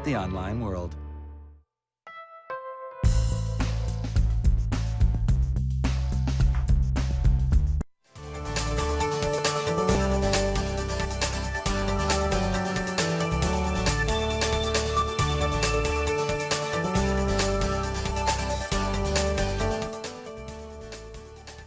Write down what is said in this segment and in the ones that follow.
the online world.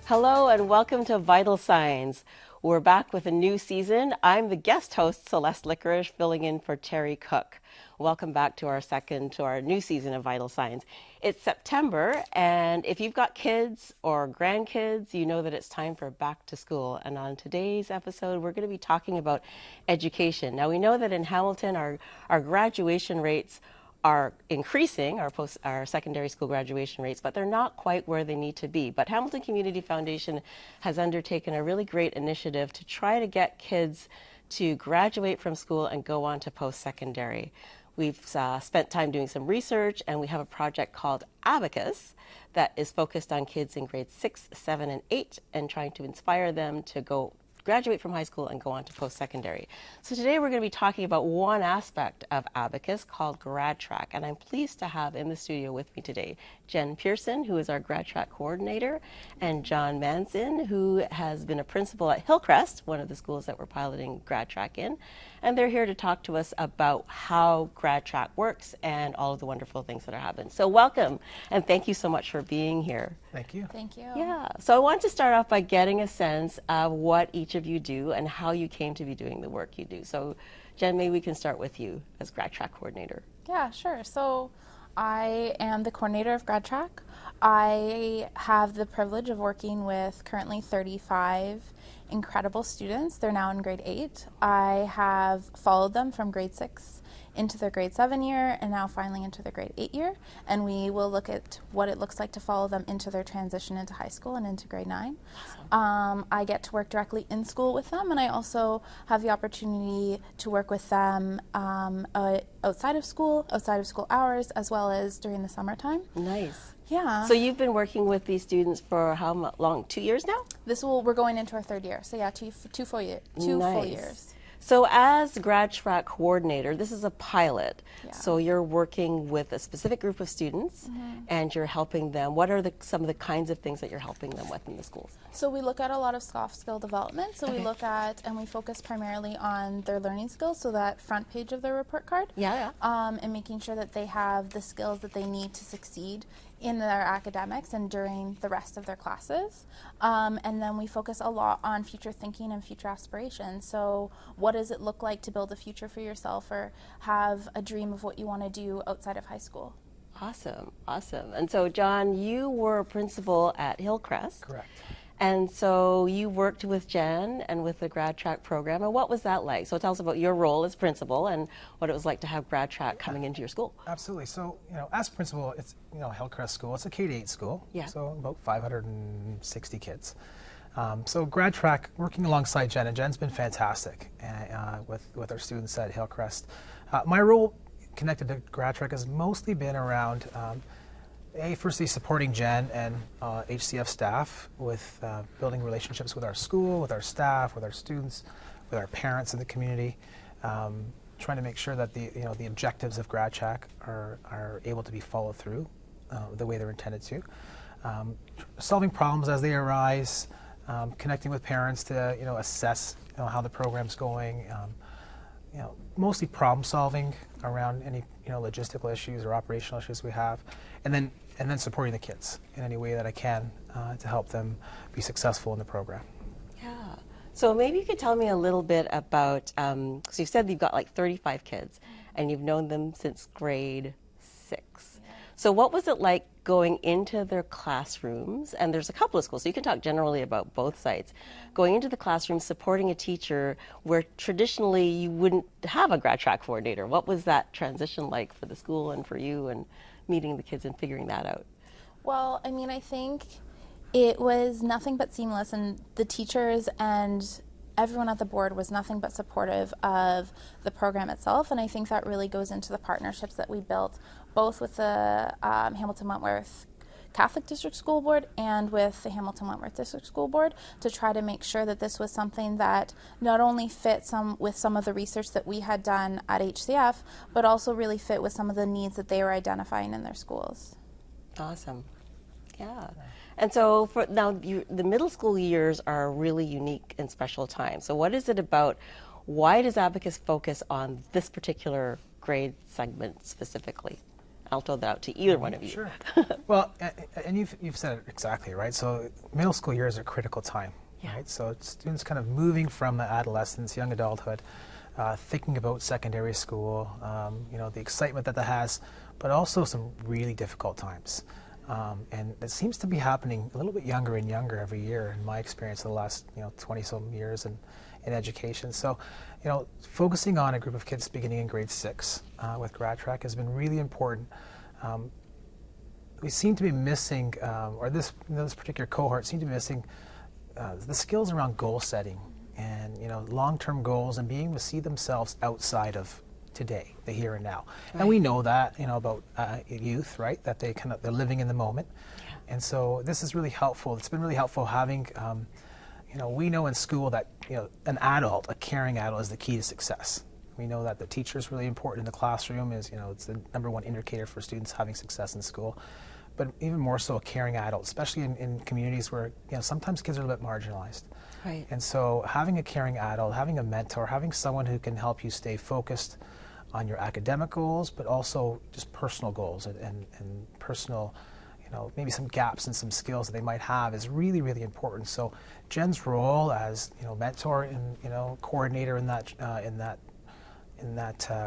Hello and welcome to Vital Signs. We're back with a new season. I'm the guest host, Celeste Licorish, filling in for Terry Cook. Welcome back to our new season of Vital Signs. It's September, and if you've got kids or grandkids, you know that it's time for back to school. And on today's episode, we're going to be talking about education. Now, we know that in Hamilton, our graduation rates are increasing, our secondary school graduation rates, but they're not quite where they need to be. But Hamilton Community Foundation has undertaken a really great initiative to try to get kids to graduate from school and go on to post-secondary. We've spent time doing some research, and we have a project called ABACUS that is focused on kids in grades 6, 7, and 8 and trying to inspire them to graduate from high school and go on to post-secondary. So today we're going to be talking about one aspect of ABACUS called Grad Track, and I'm pleased to have in the studio with me today Jen Pearson, who is our Grad Track Coordinator, and John Manzin, who has been a principal at Hillcrest, one of the schools that we're piloting Grad Track in, and they're here to talk to us about how Grad Track works and all of the wonderful things that are happening. So welcome, and thank you so much for being here. Thank you. Thank you. Yeah, so I want to start off by getting a sense of what each of you do and how you came to be doing the work you do. So Jen, maybe we can start with you as Grad Track Coordinator. Yeah, sure. So I am the coordinator of Grad Track. I have the privilege of working with currently 35 incredible students. They're now in grade 8. I have followed them from grade 6 into their grade 7 year and now finally into their grade 8 year. And we will look at what it looks like to follow them into their transition into high school and into grade 9. Awesome. I get to work directly in school with them, and I also have the opportunity to work with them outside of school hours, as well as during the summertime. Nice. Yeah. So you've been working with these students for how long? 2 years now? We're going into our 3rd year. So yeah, two full years. So as Grad Track Coordinator, this is a pilot. Yeah. So you're working with a specific group of students, and you're helping them. What are some of the kinds of things that you're helping them with in the schools? So we look at a lot of soft skill development. So we look at and we focus primarily on their learning skills, so that front page of their report card. And making sure that they have the skills that they need to succeed in their academics and during the rest of their classes. And then we focus a lot on future thinking and future aspirations. So what does it look like to build a future for yourself or have a dream of what you want to do outside of high school? Awesome, awesome. And so John, you were a principal at Hillcrest. Correct. And so you worked with Jen and with the Grad Track program, and what was that like? So tell us about your role as principal and what it was like to have Grad Track coming into your school. Absolutely. So, as principal, it's, Hillcrest School, it's a K-8 school, so about 560 kids. So Grad Track, working alongside Jen, and Jen's been fantastic with our students at Hillcrest. My role connected to Grad Track has mostly been around firstly supporting Jen and HCF staff with building relationships with our school, with our staff, with our students, with our parents in the community, trying to make sure that the objectives of Grad Track are able to be followed through the way they're intended to. Solving problems as they arise, connecting with parents to assess how the program's going. Mostly problem solving around any logistical issues or operational issues we have, and then supporting the kids in any way that I can to help them be successful in the program. Yeah. So maybe you could tell me a little bit about, so you said you've got like 35 kids and you've known them since grade 6. Yeah. So what was it like going into their classrooms? And there's a couple of schools, so you can talk generally about both sites. Going into the classroom, supporting a teacher where traditionally you wouldn't have a Grad Track coordinator. What was that transition like for the school and for you and meeting the kids and figuring that out? Well, I think it was nothing but seamless, and the teachers and everyone at the board was nothing but supportive of the program itself, and I think that really goes into the partnerships that we built both with the Hamilton Wentworth Catholic District School Board and with the Hamilton Wentworth District School Board to try to make sure that this was something that not only fit with some of the research that we had done at HCF, but also really fit with some of the needs that they were identifying in their schools. Awesome. Yeah. And so for now, the middle school years are a really unique and special time. So what is it about? Why does ABACUS focus on this particular grade segment specifically? I'll throw that out to either one of you. Sure. Well, and you've said it exactly, right? So middle school years are a critical time, right? So students kind of moving from adolescence, young adulthood, thinking about secondary school, you know, the excitement that has, but also some really difficult times. And it seems to be happening a little bit younger and younger every year in my experience in the last, 20-some years in education. So, focusing on a group of kids beginning in grade 6 with Grad Track has been really important. We seem to be missing, or this particular cohort seemed to be missing the skills around goal setting and, long-term goals and being able to see themselves outside of today, the here and now. Right. And we know that, about youth, right? That they're living in the moment. Yeah. And so this is really helpful. It's been really helpful having, we know in school that, an adult, a caring adult is the key to success. We know that the teacher is really important in the classroom, it's the #1 indicator for students having success in school. But even more so a caring adult, especially in communities where, sometimes kids are a little bit marginalized. Right. And so having a caring adult, having a mentor, having someone who can help you stay focused on your academic goals, but also just personal goals and personal, maybe some gaps and some skills that they might have is really, really important. So Jen's role as, mentor and, coordinator in that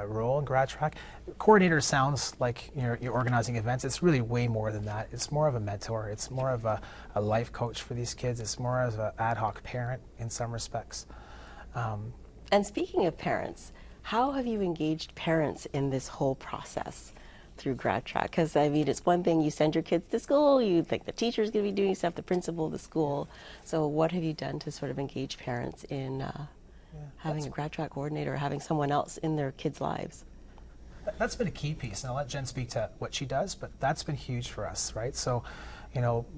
role in Grad Track. Coordinator sounds like you're organizing events. It's really way more than that. It's more of a mentor. It's more of a life coach for these kids. It's more of an ad hoc parent in some respects. And speaking of parents, how have you engaged parents in this whole process through Grad Track? Because, it's one thing you send your kids to school, you think the teacher's going to be doing stuff, the principal of the school. So what have you done to sort of engage parents in having a Grad Track coordinator or having someone else in their kids' lives? That's been a key piece, and I'll let Jen speak to what she does, but that's been huge for us, right? So,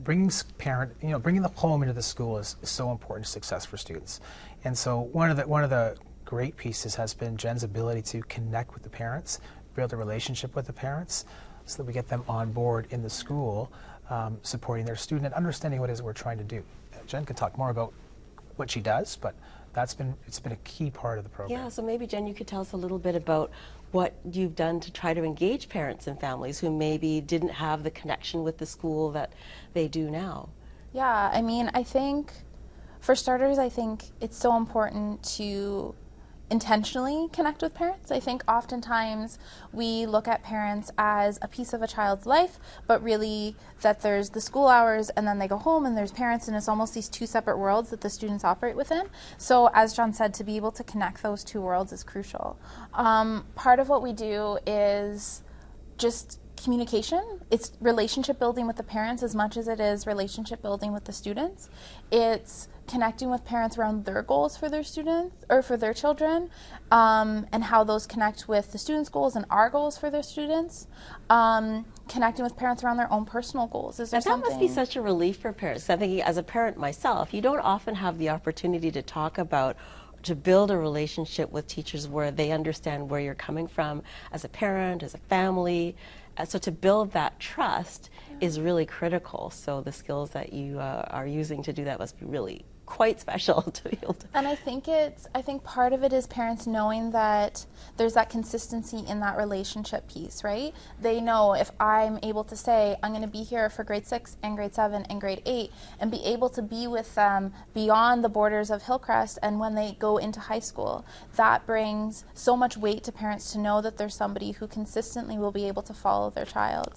bringing the home into the school is so important to success for students. And so one of the great pieces has been Jen's ability to connect with the parents, build a relationship with the parents, so that we get them on board in the school, supporting their student and understanding what it is we're trying to do. Jen can talk more about what she does, but it's been a key part of the program. Yeah, so maybe Jen, you could tell us a little bit about what you've done to try to engage parents and families who maybe didn't have the connection with the school that they do now. Yeah, I think, for starters, I think it's so important to intentionally connect with parents. I think oftentimes we look at parents as a piece of a child's life, but really that there's the school hours and then they go home and there's parents, and it's almost these two separate worlds that the students operate within. So as John said, to be able to connect those two worlds is crucial. Part of what we do is just communication. It's relationship building with the parents as much as it is relationship building with the students. It's connecting with parents around their goals for their students or for their children, and how those connect with the students' goals and our goals for their students. Connecting with parents around their own personal goals. Is there that must be such a relief for parents. I'm thinking, as a parent myself, you don't often have the opportunity to talk about, to build a relationship with teachers where they understand where you're coming from as a parent, as a family. So to build that trust is really critical. So the skills that you are using to do that must be really quite special to be able to. And I think part of it is parents knowing that there's that consistency in that relationship piece, right? They know if I'm able to say I'm going to be here for grade 6 and grade 7 and grade 8 and be able to be with them beyond the borders of Hillcrest and when they go into high school, that brings so much weight to parents to know that there's somebody who consistently will be able to follow their child.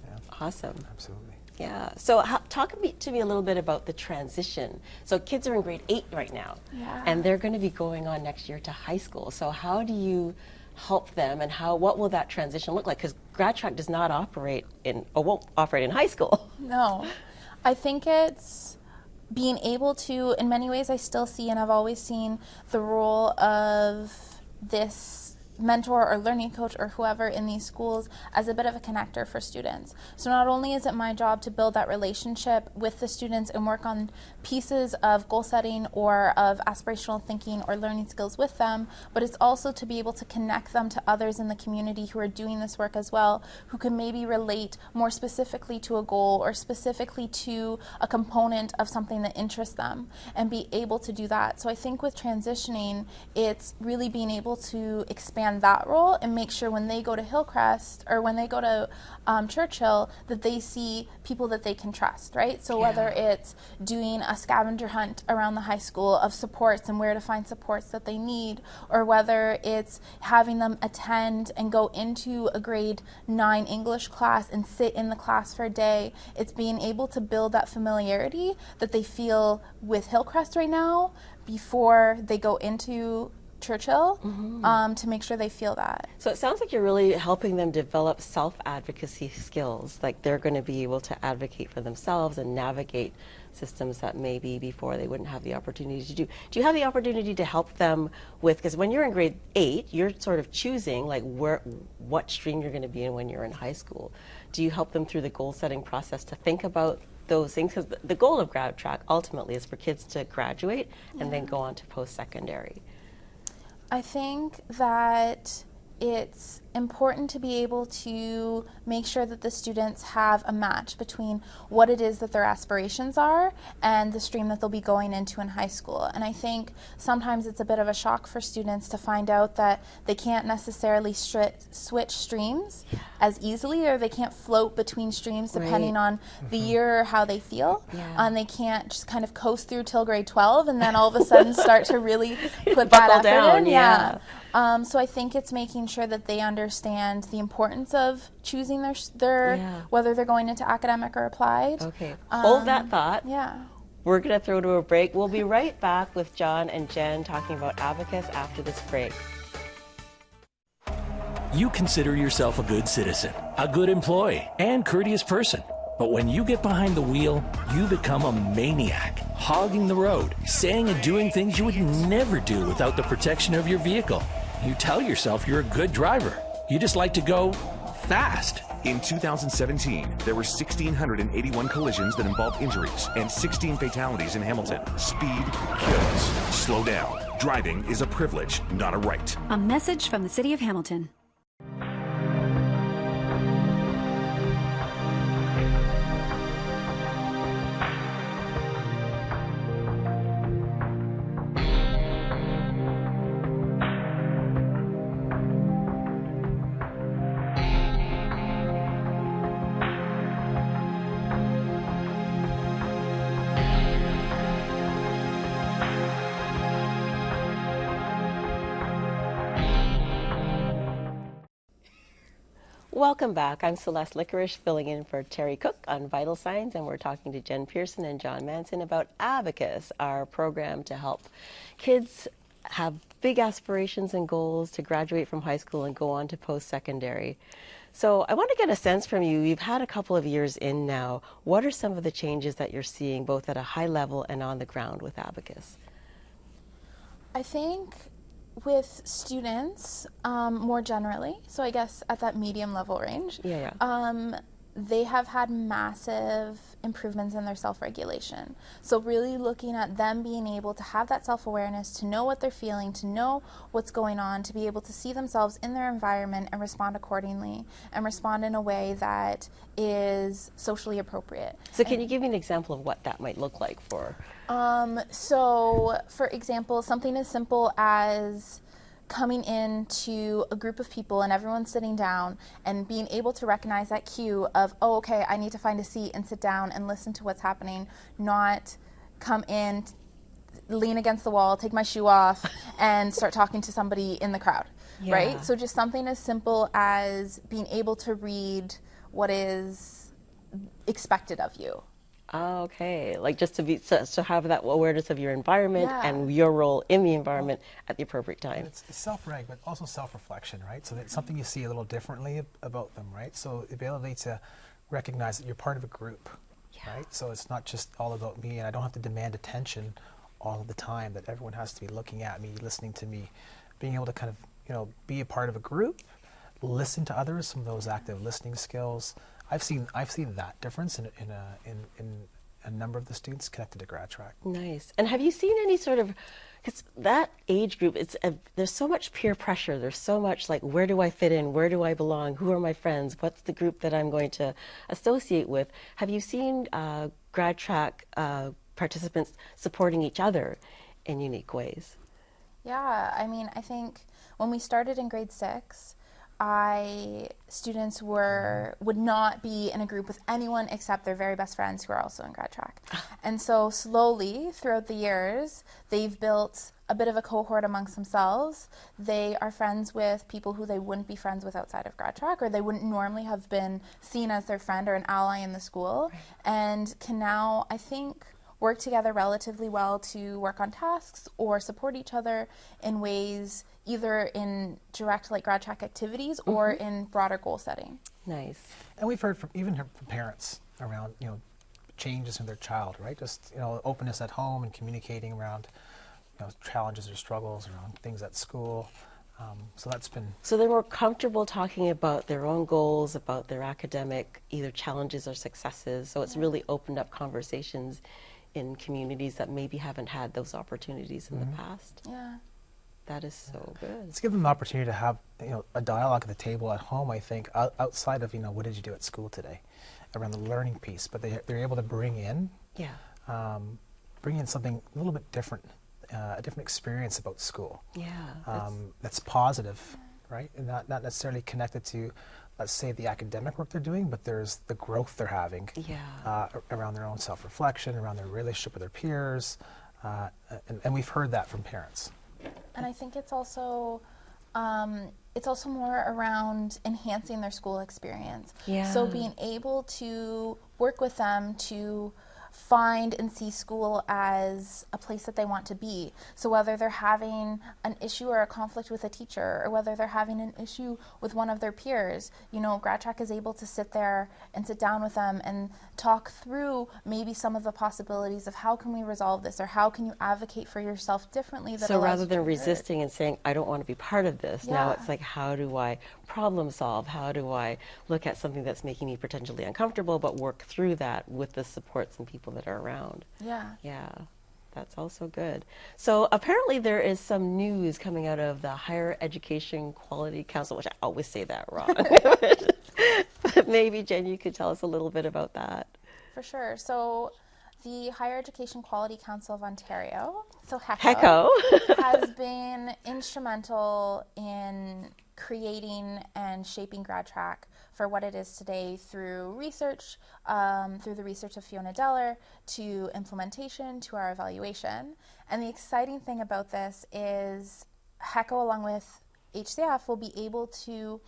Yeah. Awesome. Absolutely. Yeah. So talk to me a little bit about the transition. So kids are in grade 8 right now, and they're going to be going on next year to high school. So how do you help them, and what will that transition look like? Because Grad Track does not operate won't operate in high school. No. I think it's being able to, in many ways I still see, and I've always seen, the role of this mentor or learning coach or whoever in these schools as a bit of a connector for students. So not only is it my job to build that relationship with the students and work on pieces of goal setting or of aspirational thinking or learning skills with them, but it's also to be able to connect them to others in the community who are doing this work as well, who can maybe relate more specifically to a goal or specifically to a component of something that interests them, and be able to do that. So I think with transitioning, it's really being able to expand that role and make sure when they go to Hillcrest or when they go to Churchill that they see people that they can trust, right? So whether it's doing a scavenger hunt around the high school of supports and where to find supports that they need, or whether it's having them attend and go into a grade 9 English class and sit in the class for a day, it's being able to build that familiarity that they feel with Hillcrest right now before they go into Churchill, to make sure they feel that. So it sounds like you're really helping them develop self-advocacy skills, like they're going to be able to advocate for themselves and navigate systems that maybe before they wouldn't have the opportunity to do. Do you have the opportunity to help them with, because when you're in grade 8, you're sort of choosing like what stream you're going to be in when you're in high school. Do you help them through the goal setting process to think about those things? Because the goal of Grad Track ultimately is for kids to graduate and then go on to post-secondary. I think that it's important to be able to make sure that the students have a match between what it is that their aspirations are and the stream that they'll be going into in high school. And I think sometimes it's a bit of a shock for students to find out that they can't necessarily switch streams as easily, or they can't float between streams depending on the year or how they feel. And they can't just kind of coast through till grade 12 and then all of a sudden start to really put that effort down, in. So I think it's making sure that they understand the importance of choosing their whether they're going into academic or applied. Okay, hold that thought. Yeah. We're going to throw to a break. We'll be right back with John and Jen talking about ABACUS after this break. You consider yourself a good citizen, a good employee, and courteous person. But when you get behind the wheel, you become a maniac, hogging the road, saying and doing things you would never do without the protection of your vehicle. You tell yourself you're a good driver. You just like to go fast. In 2017, there were 1,681 collisions that involved injuries and 16 fatalities in Hamilton. Speed kills. Slow down. Driving is a privilege, not a right. A message from the City of Hamilton. Welcome back. I'm Celeste Licorish, filling in for Terry Cook on Vital Signs, and we're talking to Jen Pearson and John Manzin about ABACUS, our program to help kids have big aspirations and goals to graduate from high school and go on to post-secondary. So I want to get a sense from you. You've had a couple of years in now. What are some of the changes that you're seeing both at a high level and on the ground with ABACUS? I think with students, more generally, so I guess at that medium level range, they have had massive improvements in their self-regulation. So really looking at them being able to have that self-awareness, to know what they're feeling, to know what's going on, to be able to see themselves in their environment and respond accordingly, and respond in a way that is socially appropriate. So can you give me an example of what that might look like for? So for example, something as simple as coming into a group of people and everyone sitting down and being able to recognize that cue of, oh, okay, I need to find a seat and sit down and listen to what's happening, not come in, lean against the wall, take my shoe off, and start talking to somebody in the crowd, right? So just something as simple as being able to read what is expected of you. Oh, okay, like just to be so have that awareness of your environment and your role in the environment at the appropriate time. It's self-reg, but also self-reflection, right? So that's something you see a little differently about them, right? So the ability to recognize that you're part of a group, right? So it's not just all about me, and I don't have to demand attention all of the time, that everyone has to be looking at me, listening to me, being able to kind of be a part of a group, listen to others, some of those active listening skills. I've seen that difference in a number of the students connected to Grad Track. Nice. And have you seen any sort of, because that age group, there's so much peer pressure. There's so much like, where do I fit in? Where do I belong? Who are my friends? What's the group that I'm going to associate with? Have you seen Grad Track participants supporting each other in unique ways? Yeah, I mean, I think when we started in grade 6, students would not be in a group with anyone except their very best friends who are also in Grad Track. And so slowly throughout the years, they've built a bit of a cohort amongst themselves. They are friends with people who they wouldn't be friends with outside of Grad Track, or they wouldn't normally have been seen as their friend or an ally in the school, and can now, I think, work together relatively well to work on tasks or support each other in ways either in direct like Grad Track activities or in broader goal setting. Nice. And we've heard from parents around, changes in their child, right? Just, openness at home and communicating around, challenges or struggles around things at school. So that's been... So they're more comfortable talking about their own goals, about their academic either challenges or successes. So it's really opened up conversations in communities that maybe haven't had those opportunities in the past. Yeah. That is so good. Let's give them the opportunity to have, a dialogue at the table at home, I think, outside of, what did you do at school today, around the learning piece. But they're able to bring in something a little bit different, a different experience about school. Yeah. That's positive, right? And not necessarily connected to, let's say, the academic work they're doing, but there's the growth they're having around their own self-reflection, around their relationship with their peers, and we've heard that from parents. And I think it's also more around enhancing their school experience. Yeah. So being able to work with them to find and see school as a place that they want to be. So whether they're having an issue or a conflict with a teacher, or whether they're having an issue with one of their peers, Grad Track is able to sit there and sit down with them and talk through maybe some of the possibilities of how can we resolve this, or how can you advocate for yourself differently. So rather than resisting and saying, I don't want to be part of this, now it's like, how do I problem solve? How do I look at something that's making me potentially uncomfortable, but work through that with the supports and people that are around? Yeah, that's also good. So apparently there is some news coming out of the Higher Education Quality Council, which I always say that wrong. But maybe, Jen, you could tell us a little bit about that. For sure. So the Higher Education Quality Council of Ontario, so HECO, has been instrumental in creating and shaping Grad Track for what it is today through research, through the research of Fiona Deller, to implementation, to our evaluation. And the exciting thing about this is HECO, along with HCF, will be able to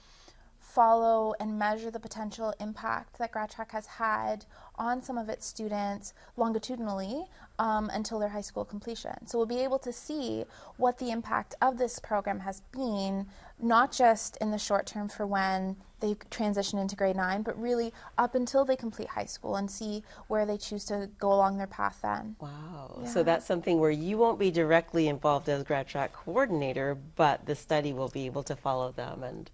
follow and measure the potential impact that Grad Track has had on some of its students longitudinally until their high school completion. So we'll be able to see what the impact of this program has been, not just in the short term for when they transition into grade 9, but really up until they complete high school, and see where they choose to go along their path then. Wow. Yeah. So that's something where you won't be directly involved as Grad Track Coordinator, but the study will be able to follow them and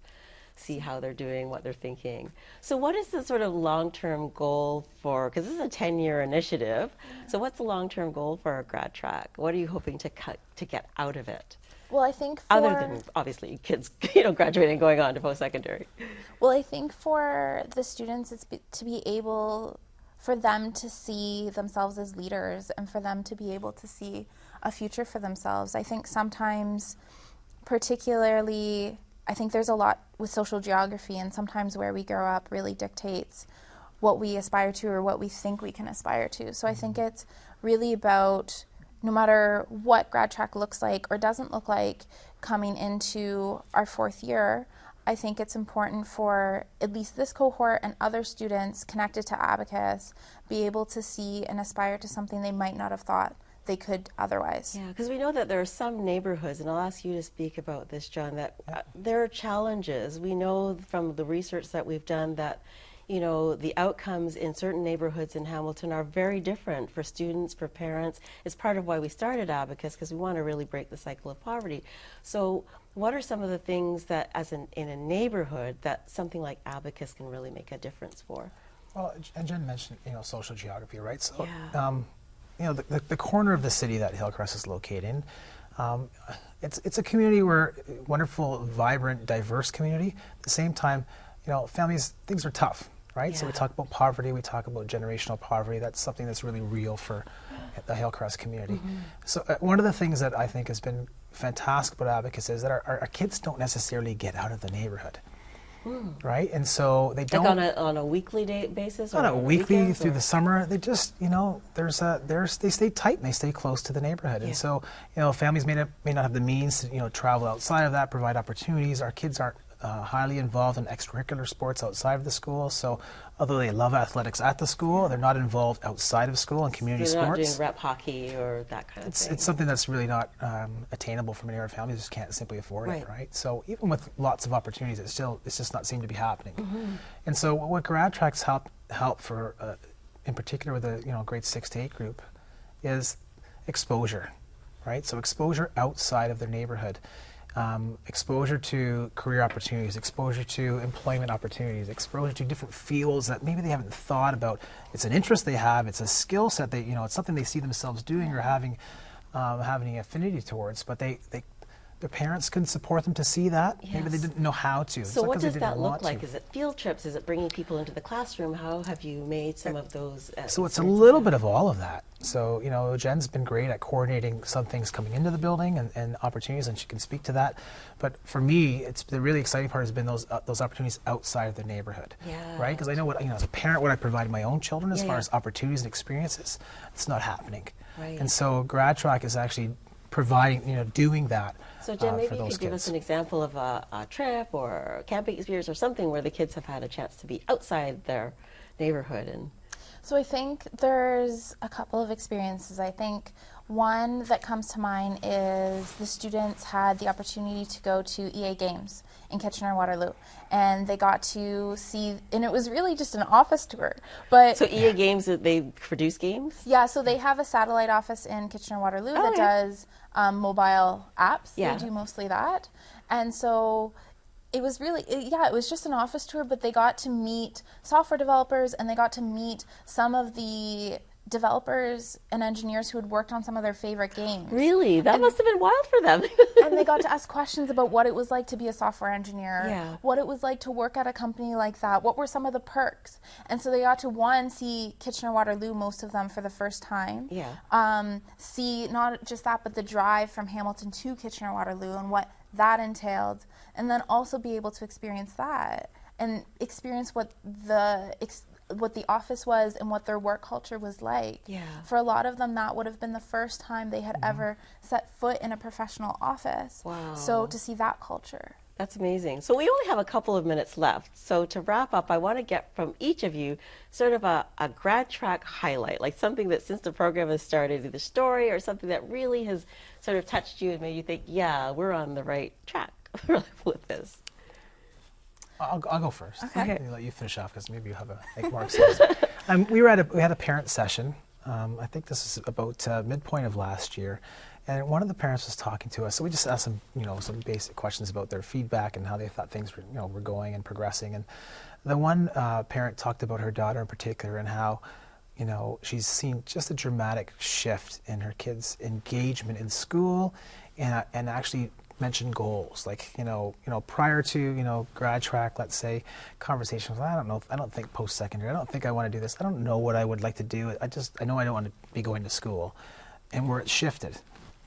see how they're doing, what they're thinking. So what is the sort of long-term goal for, because this is a 10-year initiative, so what's the long-term goal for Grad Track? What are you hoping to get out of it? Well, I think other than obviously kids, graduating and going on to post-secondary. Well, I think for the students, it's to be able for them to see themselves as leaders, and for them to be able to see a future for themselves. I think sometimes, particularly, I think there's a lot with social geography, and sometimes where we grow up really dictates what we aspire to or what we think we can aspire to. So I think it's really about, no matter what Grad Track looks like or doesn't look like coming into our 4th year, I think it's important for at least this cohort and other students connected to ABACUS be able to see and aspire to something they might not have thought they could otherwise. Yeah, because we know that there are some neighborhoods, and I'll ask you to speak about this, John, that there are challenges. We know from the research that we've done that, the outcomes in certain neighborhoods in Hamilton are very different for students, for parents. It's part of why we started ABACUS, because we want to really break the cycle of poverty. So What are some of the things that, in a neighborhood, that something like ABACUS can really make a difference for? Well, and Jen mentioned, social geography, right? So, Yeah. The corner of the city that Hillcrest is located in, it's a community where wonderful, vibrant, diverse community. At the same time, families, things are tough, right? Yeah. So we talk about poverty, we talk about generational poverty. That's something that's really real for the Hillcrest community. So one of the things that I think has been fantastic about ABACUS is that our kids don't necessarily get out of the neyborhood. Right, and so they don't. Like on a weekly basis, or on a weekly weekends, through or? the summer. They just, they stay tight and they stay close to the neighborhood. Yeah. And so, families may not have the means to, travel outside of that, provide opportunities. Our kids aren't highly involved in extracurricular sports outside of the school. So, although they love athletics at the school, they're not involved outside of school in community They're sports. not doing rep hockey or that kind of thing. It's something that's really not attainable for many of our families. Just can't simply afford it, right? So even with lots of opportunities, it's just not seem to be happening. And so what Grad Track's help for, in particular with the grade 6 to 8 group, is exposure, right? So exposure outside of their neighborhood. Exposure to career opportunities, exposure to employment opportunities, exposure to different fields that maybe they haven't thought about. It's an interest they have, it's a skill set that, it's something they see themselves doing or having affinity towards, but their parents couldn't support them to see that. Yes. Maybe they didn't know how to. So what does that look like? Is it field trips? Is it bringing people into the classroom? How have you made some of those So it's a little bit of all of that. So, Jen's been great at coordinating some things coming into the building and opportunities, and she can speak to that. But for me, it's the really exciting part has been those opportunities outside of the neighborhood, right? Because I know as a parent, what I provide my own children as far as opportunities and experiences, it's not happening. Right. And so Grad Track is actually providing, doing that. So Jen, maybe for you those could give kids. us an example of a trip or camping experience or something where the kids have had a chance to be outside their neighborhood. And So I think there's a couple of experiences. I think one that comes to mind is the students had the opportunity to go to EA Games in Kitchener-Waterloo, and they got to see, and it was really just an office tour. But so EA Games, they produce games? yeah, so they have a satellite office in Kitchener-Waterloo that does mobile apps. Yeah. They do mostly that. And so it was really, it was just an office tour, but they got to meet software developers and they got to meet some of the developers and engineers who had worked on some of their favorite games. Really? That must have been wild for them. And they got to ask questions about what it was like to be a software engineer, what it was like to work at a company like that, what were some of the perks. And so they got to, see Kitchener-Waterloo, most of them for the first time. See not just that, but the drive from Hamilton to Kitchener-Waterloo and what that entailed. And then also be able to experience that and experience what the office was and what their work culture was like. For a lot of them, that would have been the first time they had ever set foot in a professional office. Wow. So to see that culture. That's amazing. So we only have a couple of minutes left. So to wrap up, I want to get from each of you sort of a Grad Track highlight, like something that since the program has started, either story or something that really has sort of touched you and made you think, yeah, we're on the right track with this. I'll go first. Okay. Let you finish off because maybe you have make more excitement. We had a parent session. I think this is about midpoint of last year, and one of the parents was talking to us. So we just asked them, some basic questions about their feedback and how they thought things were going and progressing. And the one parent talked about her daughter in particular and how, she's seen just a dramatic shift in her kids' engagement in school, and actually mentioned goals, like prior to Grad Track, let's say, conversations. I don't think post-secondary. I don't think I want to do this. I don't know what I would like to do. I know I don't want to be going to school, and where it shifted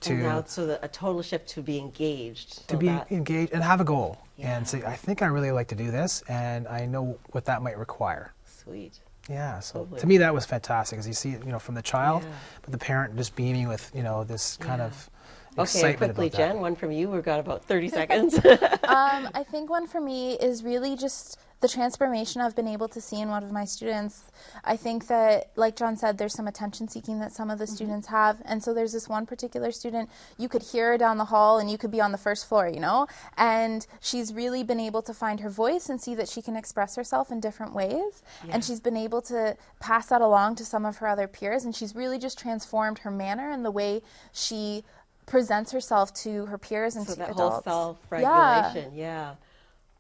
to and now it's a total shift to be engaged. To be engaged and have a goal and say, I think I really like to do this, and I know what that might require. Sweet. Yeah, so Totally. to me that was fantastic, as you see it, from the child, but the parent just beaming with, this kind of Okay, quickly, Jen, one from you. We've got about 30 seconds. I think one for me is really just the transformation I've been able to see in one of my students. I think that, like John said, there's some attention seeking that some of the students have. And so there's this one particular student, you could hear her down the hall and you could be on the first floor, and she's really been able to find her voice and see that she can express herself in different ways. And she's been able to pass that along to some of her other peers, and she's really just transformed her manner and the way she presents herself to her peers and so to that adults. whole self-regulation, yeah.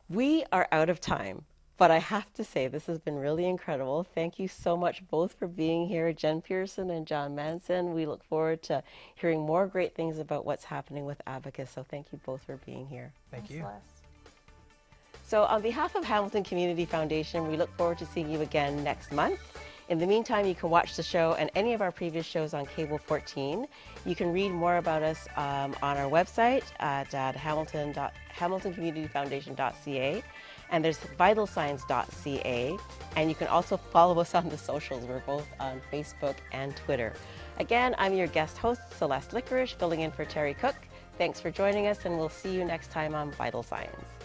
We are out of time, but I have to say this has been really incredible. Thank you so much both for being here, Jen Pearson and John Manzin. We look forward to hearing more great things about what's happening with ABACUS, so thank you both for being here. Thank you. Celeste. So on behalf of Hamilton Community Foundation, we look forward to seeing you again next month. In the meantime, you can watch the show and any of our previous shows on Cable 14. You can read more about us on our website at hamiltoncommunityfoundation.ca, and there's vitalsigns.ca, and you can also follow us on the socials. We're both on Facebook and Twitter. Again, I'm your guest host, Celeste Licorish, filling in for Terry Cook. Thanks for joining us, and we'll see you next time on Vital Signs.